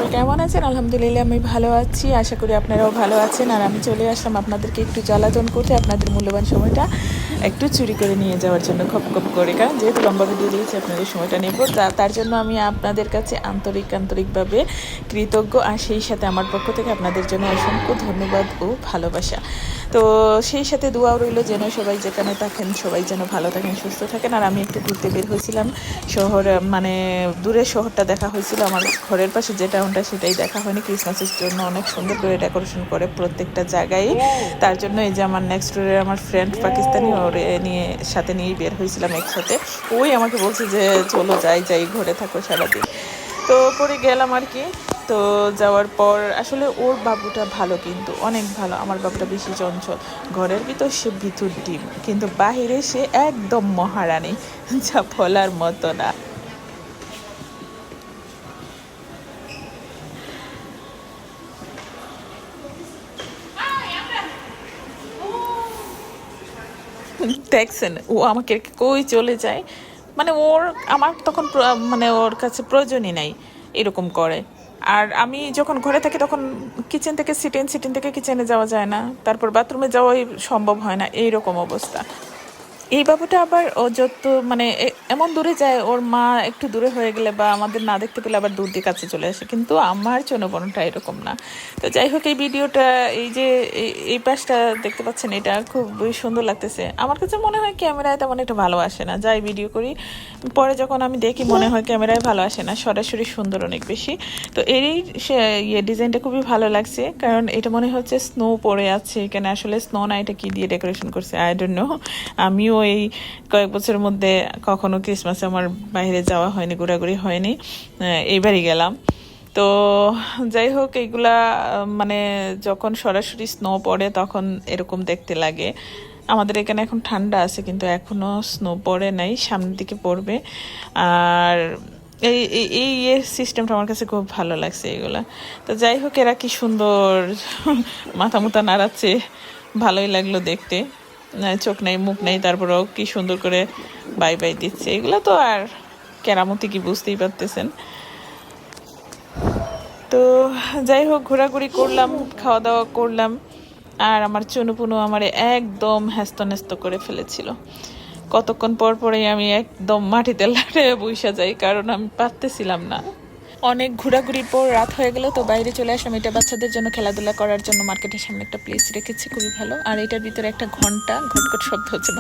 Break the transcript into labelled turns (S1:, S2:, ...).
S1: সকল কেমন আছেন? আলহামদুলিল্লাহ আমি ভালো আছি, আশা করি আপনারাও ভালো আছেন। আর আমি চলে আসলাম আপনাদেরকে একটু জ্বালাতন করতে, আপনাদের মূল্যবান সময়টা একটু চুরি করে নিয়ে যাওয়ার জন্য, খপ খপ করে। কারণ যেহেতু লম্বা ভিডিও দিয়েছি আপনাদের সময়টা নেব, তার জন্য আমি আপনাদের কাছে আন্তরিকভাবে কৃতজ্ঞ। আর সেই সাথে আমার পক্ষ থেকে আপনাদের জন্য অসংখ্য ধন্যবাদ ও ভালোবাসা। তো সেই সাথে দোয়াও রইল যেন সবাই যেখানে থাকেন সবাই যেন ভালো থাকেন, সুস্থ থাকেন। আর আমি একটু ঘুরতে বের হয়েছিলাম শহর, মানে দূরের শহরটা দেখা হয়েছিল, আমার ঘরের পাশে যে টাউনটা সেটাই দেখা হয়নি। ক্রিসমাসের জন্য অনেক সুন্দর করে ডেকোরেশন করে প্রত্যেকটা জায়গায়। তার জন্য এই যে আমার নেক্সট ডোরে আমার ফ্রেন্ড পাকিস্তানি, ওর নিয়ে সাথে নিয়েই বের হয়েছিলাম একসাথে। ওই আমাকে বলছে যে চলো যাই ঘরে থাকো সারাদিন। তো পরে গেলাম আর কি। তো যাওয়ার পর আসলে ওর বাবুটা ভালো, কিন্তু অনেক ভালো। আমার বাবুটা বেশি চঞ্চল, ঘরের ভিতর সে ভিতর ডিম, কিন্তু বাহিরে সে একদম মহারানী, যা বলার মতো না। দেখছেন ও আমাকে কই চলে যায়, মানে ওর আমার তখন মানে ওর কাছে প্রয়োজনই নাই, এরকম করে। আর আমি যখন ঘরে থাকি তখন কিচেন থেকে সিটিন থেকে কিচেনে যাওয়া যায় না, তারপর বাথরুমে যাওয়াই সম্ভব হয় না, এইরকম অবস্থা। এই বাবুটা আবার ও যত মানে এমন দূরে যায়, ওর মা একটু দূরে হয়ে গেলে বা আমাদের না দেখতে পেলে আবার দূর দিয়ে কাছে চলে আসে, কিন্তু আমার চনবনটা এরকম না। তো যাই হোক, এই ভিডিওটা এই যে এই পাশটা দেখতে পাচ্ছেন, এটা খুব সুন্দর লাগতেছে। আমার কাছে মনে হয় ক্যামেরায় তেমন একটা ভালো আসে না, যাই ভিডিও করি পরে যখন আমি দেখি মনে হয় ক্যামেরায় ভালো আসে না, সরাসরি সুন্দর অনেক বেশি। তো এই ডিজাইনটা খুবই ভালো লাগছে, কারণ এটা মনে হচ্ছে স্নো পড়ে আছে এখানে, আসলে স্নো না, এটা কি দিয়ে ডেকোরেশন করছে আই ডোন্ট নো। আমিও এই কয়েক বছরের মধ্যে কখনো ক্রিসমাসে আমার বাইরে যাওয়া হয়নি, ঘোরাঘুরি হয়নি, এইবারই গেলাম। তো যাই হোক, এইগুলা মানে যখন সরাসরি স্নো পড়ে তখন এরকম দেখতে লাগে। আমাদের এখানে এখন ঠান্ডা আছে, কিন্তু এখনো স্নো পড়ে নাই, সামনের দিকে পড়বে। আর এই এই এই সিস্টেমটা আমার কাছে খুব ভালো লাগছে এগুলা। তো যাই হোক, এরা কি সুন্দর মাথা মুথা নাড়াচ্ছে, ভালোই লাগলো দেখতে। চোখ নেই মুখ নেই, তারপরেও কি সুন্দর করে বাই বাই দিচ্ছে। এগুলো তো আর কেরামতি কি, বুঝতেই পারতেছেন। তো যাই হোক, ঘোরাঘুরি করলাম, খাওয়া দাওয়া করলাম। আর আমার চুনুপুনু আমার একদম হ্যাস্ত করে ফেলেছিল। কতক্ষণ পর পরেই আমি একদম মাটিতে লাটে বইসা যাই, কারণ আমি পারতেছিলাম না। অনেক ঘোরাঘুরির পর রাত হয়ে গেল, তো বাইরে চলে আসলাম। এটা বাচ্চাদের জন্য খেলাধুলা করার জন্য মার্কেটের সামনে একটা প্লেস রেখেছি, খুবই ভালো। আর এটার ভিতরে একটা ঘন্টা ঘটঘট শব্দ হচ্ছে।